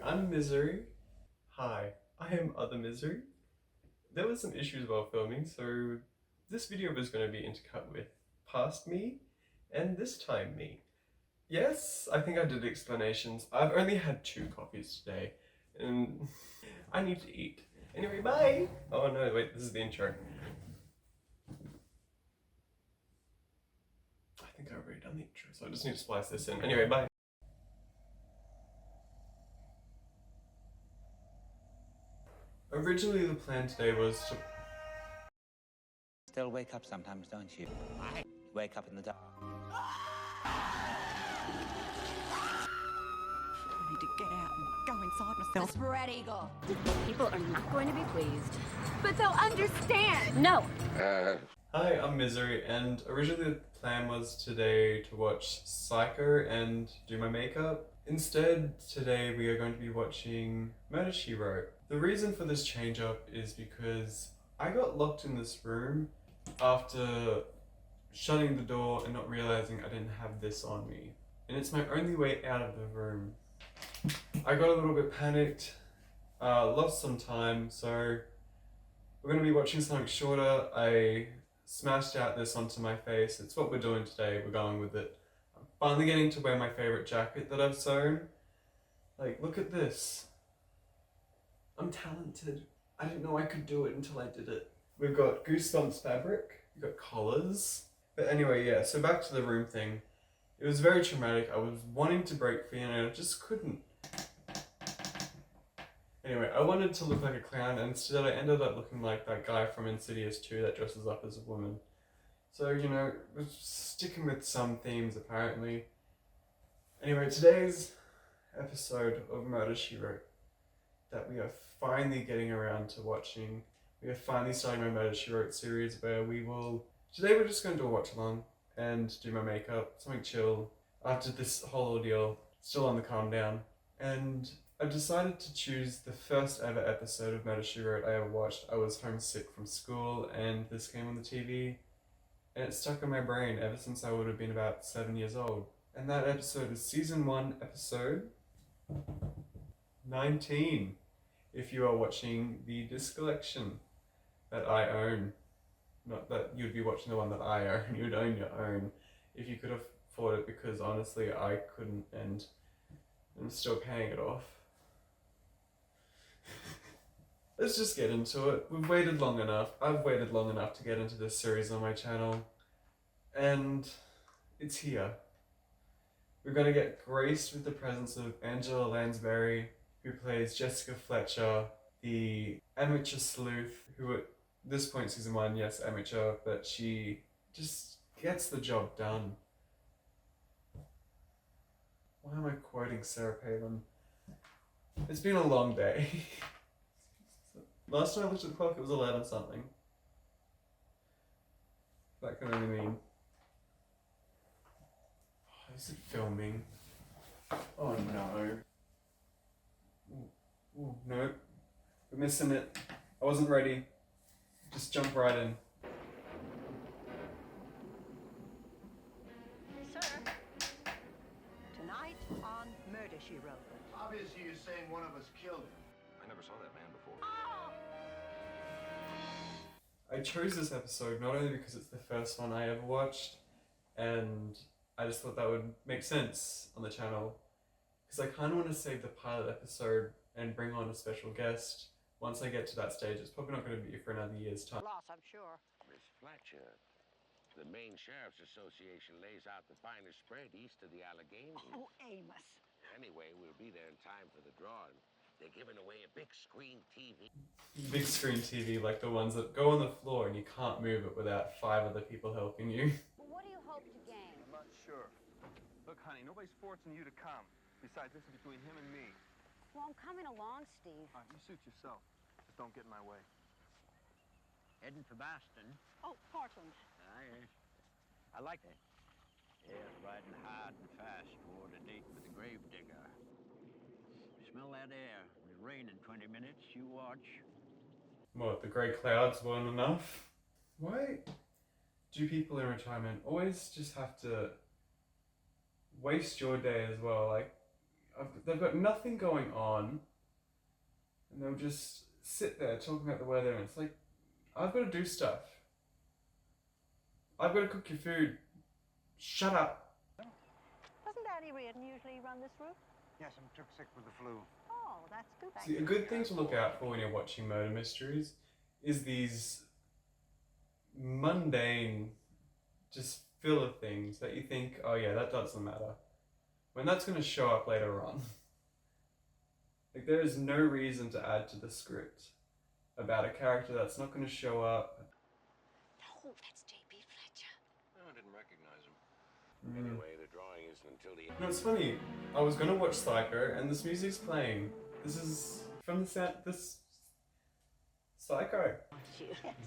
I'm Misery. Hi, I am Other Misery. There were some issues while filming, so this video was going to be intercut with past me and this time me. Yes, I think I did explanations. I've only had 2 coffees today, and I need to eat. Anyway, bye! Oh no, wait, this is the intro. I think I've already done the intro, so I just need to splice this in. Anyway, bye. Originally the plan today was to... Still wake up sometimes, don't you? I wake up in the dark. I need to get out and go inside myself. Spread eagle. People are not going to be pleased. But they'll understand. No. Hi, I'm Misery, and originally the plan was today to watch Psycho and do my makeup. Instead, today we are going to be watching Murder, She Wrote. The reason for this change up is because I got locked in this room after shutting the door and not realizing I didn't have this on me. And it's my only way out of the room. I got a little bit panicked, lost some time, so we're going to be watching something shorter. I smashed out this onto my face. It's what we're doing today. We're going with it. I'm finally getting to wear my favorite jacket that I've sewn. Like, look at this. I'm talented. I didn't know I could do it until I did it. We've got Goosebumps fabric. We've got collars. But anyway, yeah, so back to the room thing. It was very traumatic. I was wanting to break free and I just couldn't. Anyway, I wanted to look like a clown and instead I ended up looking like that guy from Insidious 2 that dresses up as a woman. So, you know, we're sticking with some themes apparently. Anyway, today's episode of Murder, She Wrote that we are finally getting around to watching. We are finally starting my Murder, She Wrote series where we will... Today we're just going to do a watch along and do my makeup, something chill. After this whole ordeal, still on the calm down. And I decided to choose the first ever episode of Murder, She Wrote I ever watched. I was homesick from school and this came on the TV. And it stuck in my brain ever since I would have been about 7 years old. And that episode is season 1, episode 19. If you are watching the disc collection that I own. Not that you'd be watching the one that I own, you'd own your own. If you could afford it, because honestly I couldn't and I'm still paying it off. Let's just get into it. We've waited long enough. I've waited long enough to get into this series on my channel. And it's here. We're going to get graced with the presence of Angela Lansbury, who plays Jessica Fletcher, the amateur sleuth, who at this point, season 1, yes, amateur, but she just gets the job done. Why am I quoting Sarah Palin? It's been a long day. Last time I looked at the clock, it was 11 something. That can only mean... Oh, is it filming? Oh no. Ooh, no. We're missing it. I wasn't ready. Just jump right in. Sir, tonight on Murder, She Wrote. Obviously, you're saying one of us killed him. I never saw that man before. I chose this episode not only because it's the first one I ever watched, and I just thought that would make sense on the channel, because I kind of want to save the pilot episode and bring on a special guest. Once I get to that stage, it's probably not going to be for another year's time. Loss, I'm sure. Miss Fletcher, the Maine Sheriff's Association lays out the finest spread east of the Alleghenies. Oh, Amos. Anyway, we'll be there in time for the drawing. They're giving away a big screen TV. Big screen TV, like the ones that go on the floor and you can't move it without 5 other people helping you. What do you hope to gain? I'm not sure. Look, honey, nobody's forcing you to come. Besides, this is between him and me. Well, I'm coming along, Steve. All right, you suit yourself. Just don't get in my way. Heading for Boston. Oh, Portland. Yes. I like that. Yes, riding hard and fast toward a date with the gravedigger. Smell that air. It'll rain in 20 minutes. You watch. What, the grey clouds weren't enough? Why do people in retirement always just have to waste your day as well? Like, they've got nothing going on, and they'll just sit there talking about the weather, and it's like, I've got to do stuff. I've got to cook your food. Shut up. Doesn't Daddy Reardon usually run this route? Yes, I'm took sick with the flu. Oh, that's good. See, a good thing to look out for when you're watching murder mysteries is these mundane, just filler things that you think, oh yeah, that doesn't matter. When that's going to show up later on. Like, there is no reason to add to the script about a character that's not going to show up. No, that's J.B. Fletcher. No, I didn't recognize him. Anyway, the drawing isn't until the end. No, it's funny. I was going to watch Psycho, and this music's playing. This is from this Psycho.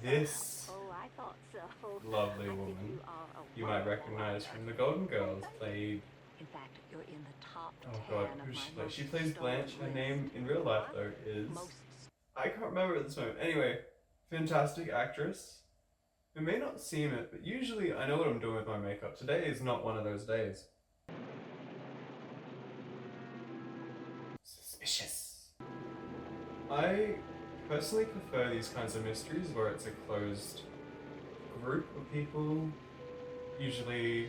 This Oh, I thought so. lovely I think woman you are a you might wonderful recognize actress. from The Golden Girls played. In fact, you're in the top Oh 10 god, of who my she plays? most She plays Blanche. Her stolen name list. in real life though is Most I can't remember at this moment. Anyway, fantastic actress. Who may not seem it, but usually I know what I'm doing with my makeup. Today is not one of those days. Suspicious. I personally prefer these kinds of mysteries where it's a closed group of people, usually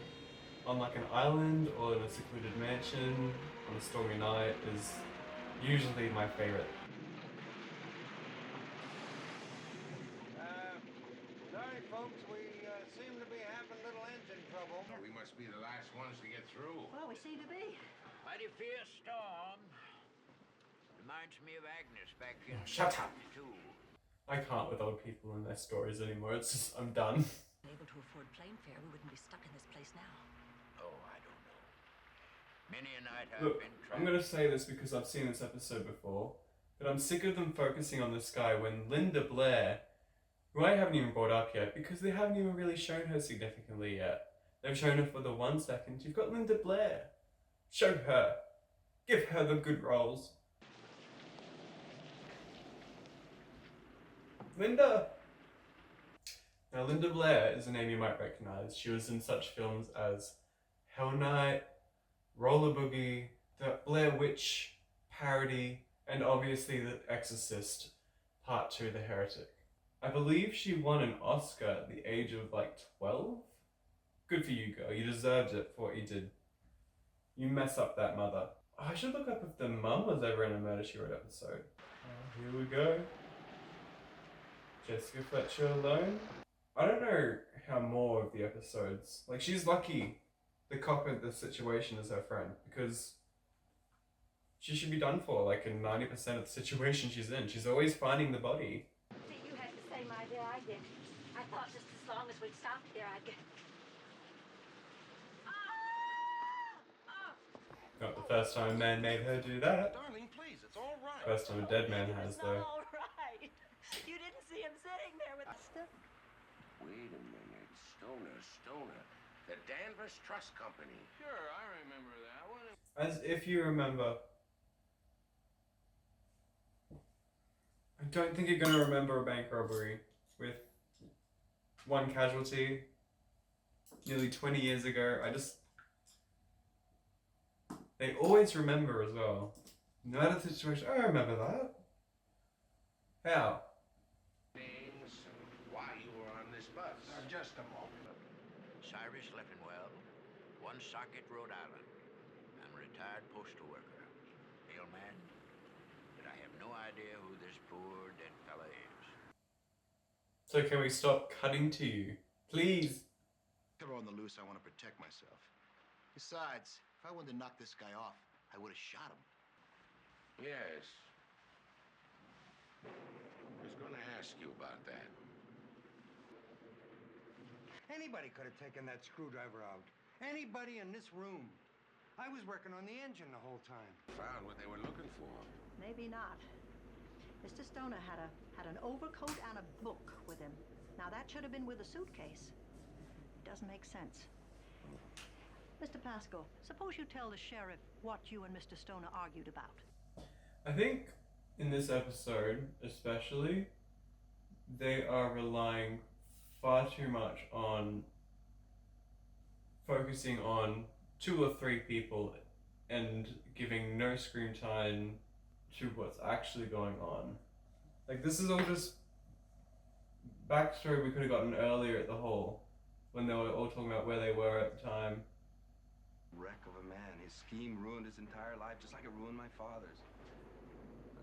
on like an island or in a secluded mansion on a stormy night is usually my favorite. Sorry, folks, we seem to be having a little engine trouble. We must be the last ones to get through. Well, we seem to be. Mighty fierce storm. Reminds me of Agnes back in Shut up. 2. I can't with other people and their stories anymore. It's just, I'm done. Able to afford plane fare, we wouldn't be stuck in this place now. Oh, I don't know. Many a night I've Look, been I'm gonna say this because I've seen this episode before, but I'm sick of them focusing on this guy when Linda Blair, who I haven't even brought up yet because they haven't even really shown her significantly yet. They've shown her for the 1 second. You've got Linda Blair. Show her. Give her the good roles. Linda! Now, Linda Blair is a name you might recognize. She was in such films as Hell Night, Roller Boogie, the Blair Witch parody, and obviously The Exorcist Part 2, The Heretic. I believe she won an Oscar at the age of like 12? Good for you, girl. You deserved it for what you did. You mess up that mother. Oh, I should look up if the mum was ever in a Murder, She Wrote episode. Here we go. Jessica Fletcher alone. I don't know how more of the episodes. Like, she's lucky the cop in the situation is her friend because she should be done for, like, in 90% of the situation she's in. She's always finding the body. See, you had the same idea I did. I thought just as long as we'd stopped here, I'd get... Not the first time a man made her do that. Darling, please, it's all right. First time a dead man has, It's though. not all right. You didn't see him sitting there with the... Wait a minute. Stoner. The Danvers Trust Company. Sure, I remember that one. As if you remember. I don't think you're going to remember a bank robbery with one casualty nearly 20 years ago. They always remember as well. No matter the situation. I remember that. How? Names, why you were on this bus. Just a moment. Cyrus Leffenwell, Woonsocket, Rhode Island. I'm a retired postal worker. Hail man, but I have no idea who this poor dead fella is. So can we stop cutting to you? Please. If they're on the loose, I want to protect myself. Besides, if I wanted to knock this guy off, I would have shot him. Yes. I was going to ask you about that. Anybody could have taken that screwdriver out. Anybody in this room. I was working on the engine the whole time. Found what they were looking for. Maybe not. Mr. Stoner had an overcoat and a book with him. Now, that should have been with a suitcase. It doesn't make sense. Mr. Pascal, suppose you tell the sheriff what you and Mr. Stoner argued about. I think in this episode, especially, they are relying far too much on focusing on 2 or 3 people and giving no screen time to what's actually going on. Like, this is all just backstory we could have gotten earlier at the hall, when they were all talking about where they were at the time. Wreck of a man. His scheme ruined his entire life, just like it ruined my father's.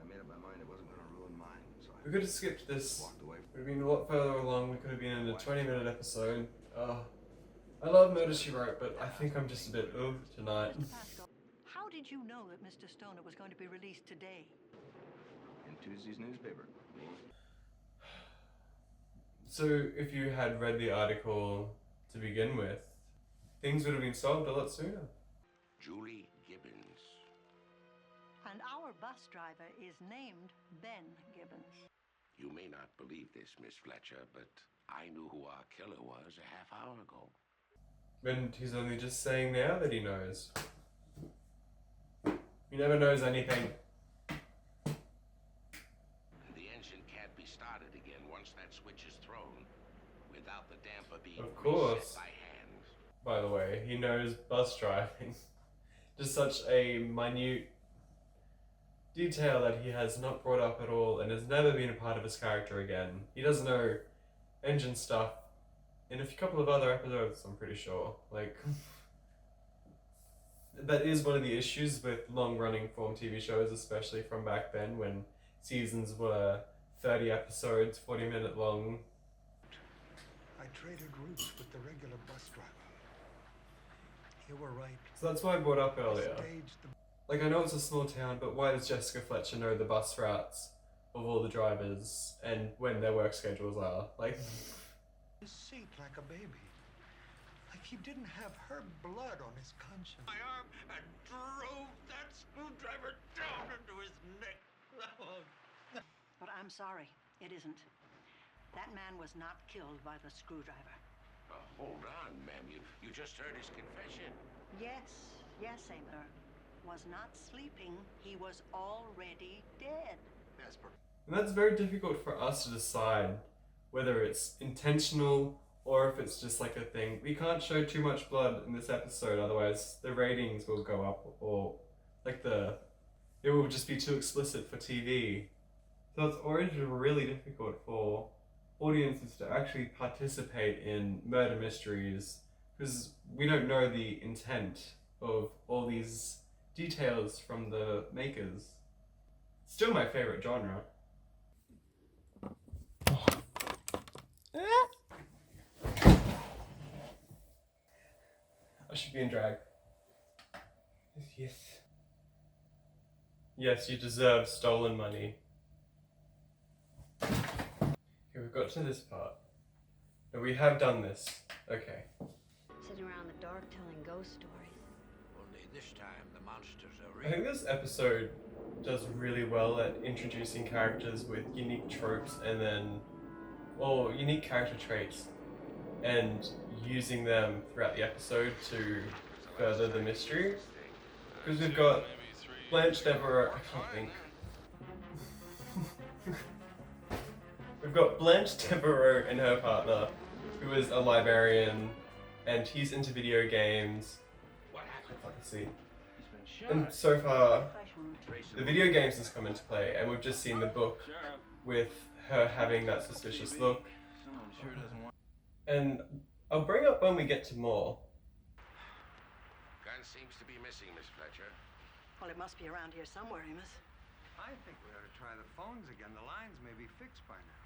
I made up my mind it wasn't going to ruin mine, so We could have skipped this. walked away. Would have been a lot further along. We could have been in a 20-minute episode. I love Murder, She Wrote, but I think I'm just a bit tonight. Mr. Pascal, how did you know that Mr. Stoner was going to be released today? In Tuesday's newspaper. So, if you had read the article to begin with, things would have been solved a lot sooner. Julie Gibbons. And our bus driver is named Ben Gibbons. You may not believe this, Miss Fletcher, but I knew who our killer was a half hour ago. And he's only just saying now that he knows. He never knows anything. The engine can't be started again once that switch is thrown without the damper being Of course. reset by hand. By the way, he knows bus driving. Just such a minute detail that he has not brought up at all and has never been a part of his character again. He does know engine stuff in a couple of other episodes, I'm pretty sure. Like, that is one of the issues with long-running form TV shows, especially from back then when seasons were 30 episodes, 40-minute long. I traded routes with the regular bus driver. You were right. So that's why I brought up earlier. Staged the Like, I know it's a small town, but why does Jessica Fletcher know the bus routes of all the drivers and when their work schedules are? Like, his seat like a baby. Like he didn't have her blood on his conscience. My arm and drove that screwdriver down into his neck. But I'm sorry, it isn't. That man was not killed by the screwdriver. Hold on, ma'am. You just heard his confession. Yes, Seymour. Was not sleeping. He was already dead. and that's very difficult for us to decide whether it's intentional or if it's just like a thing. We can't show too much blood in this episode, otherwise the ratings will go up, or like it will just be too explicit for TV. So it's already really difficult for audiences to actually participate in murder mysteries because we don't know the intent of all these details from the makers. Still my favorite genre. I should be in drag. Yes. Yes, you deserve stolen money. Okay, we've got to this part. No, we have done this. Okay. Sitting around in the dark telling ghost stories. Only this time the monsters are I think real. this episode does really well at introducing characters with unique tropes and then, or unique character traits, and using them throughout the episode to further the mystery. Because we've got Blanche Devereaux, I can't think. We've got Blanche Devereaux and her partner, who is a librarian, and he's into video games. Let's see. And so far, the video games has come into play, and we've just seen the book with her having that suspicious look. And I'll bring up when we get to more. Gun seems to be missing, Miss Fletcher. Well, it must be around here somewhere, Amos. I think we ought to try the phones again. The lines may be fixed by now.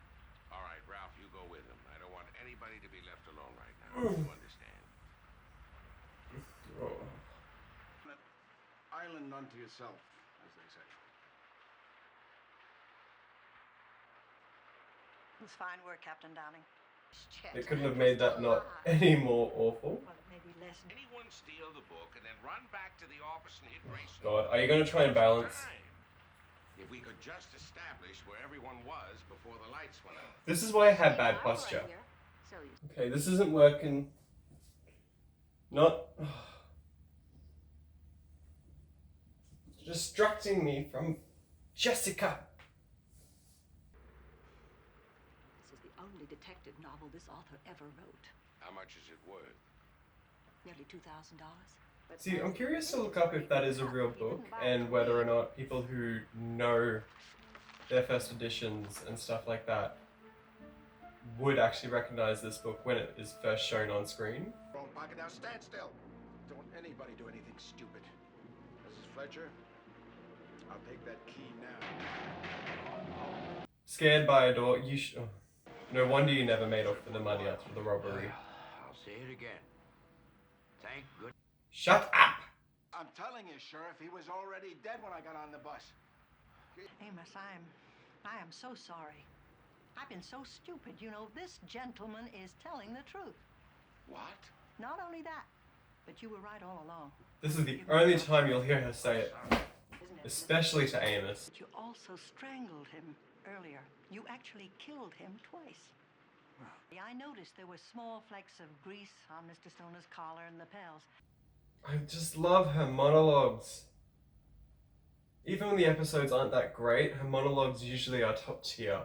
All right, Ralph, you go with him. I don't want anybody to be left alone right now. You understand? Oh. Island unto yourself, as they say. It's fine work, Captain Downing. They couldn't have made that not any more awful. Well, it may be less. Anyone steal the book and then run back to the office and hit Grayson. God, are you going to try and balance? If we could just establish where everyone was before the lights went out. This is why I had bad posture. Okay, this isn't working. Not distracting me from Jessica. This is the only detective novel this author ever wrote. How much is it worth? Nearly $2,000. but See, I'm curious to look up if that is a real book and whether or not people who know their first editions and stuff like that would actually recognize this book when it is first shown on screen. Wrong pocket, now stand still. Don't anybody do anything stupid. Mrs. Fletcher, I'll take that key now. Scared by a door, oh. No wonder you never made off with the money after the robbery. I'll say it again. Thank goodness. Shut up! I'm telling you, Sheriff, he was already dead when I got on the bus. Amos, I am so sorry. I've been so stupid. You know, this gentleman is telling the truth. What? Not only that, but you were right all along. This is the only time you'll hear her say it, Isn't it? especially to Amos. But you also strangled him earlier. You actually killed him twice. I noticed there were small flecks of grease on Mr. Stoner's collar and lapels. I just love her monologues. Even when the episodes aren't that great, her monologues usually are top tier.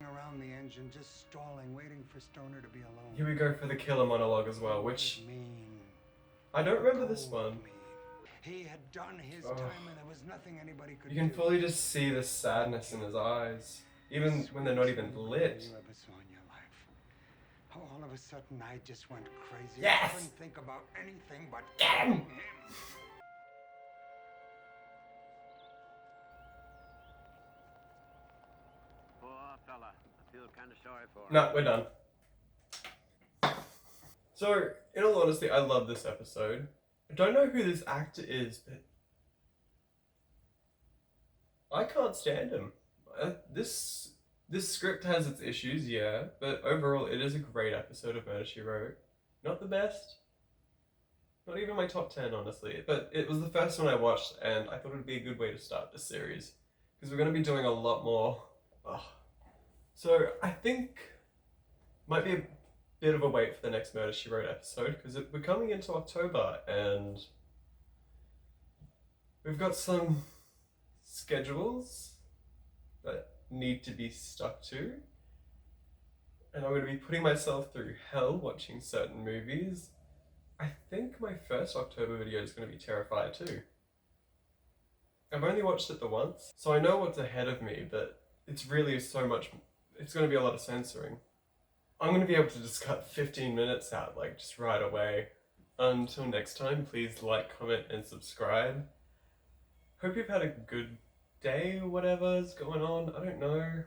Around the engine, just stalling, waiting for Stoner to be alone. Here we go for the killer monologue as well, which Mean. I don't remember this one. Mean. He had done his time and there was nothing anybody could You can do. fully just see the sadness in his eyes, even when they're not even lit. You ever saw in your life. How all of a sudden I just went crazy. Yes! I couldn't think about anything but Get him! him. Poor fella. I feel kind of sorry for him. No, we're done. So, in all honesty, I love this episode. I don't know who this actor is, but I can't stand him. This script has its issues, yeah, but overall it is a great episode of Murder, She Wrote. Not the best. Not even my top 10, honestly. But it was the first one I watched, and I thought it would be a good way to start this series. Because we're going to be doing a lot more. Ugh. So, I think might be a bit of a wait for the next Murder, She Wrote episode, because we're coming into October, and we've got some schedules that need to be stuck to. And I'm going to be putting myself through hell watching certain movies. I think my first October video is going to be Terrifier 2. I've only watched it the once, so I know what's ahead of me, but it's really so much, it's going to be a lot of censoring. I'm going to be able to just cut 15 minutes out, like, just right away. Until next time, please like, comment, and subscribe. Hope you've had a good day or whatever's going on, I don't know.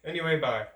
Anyway, bye.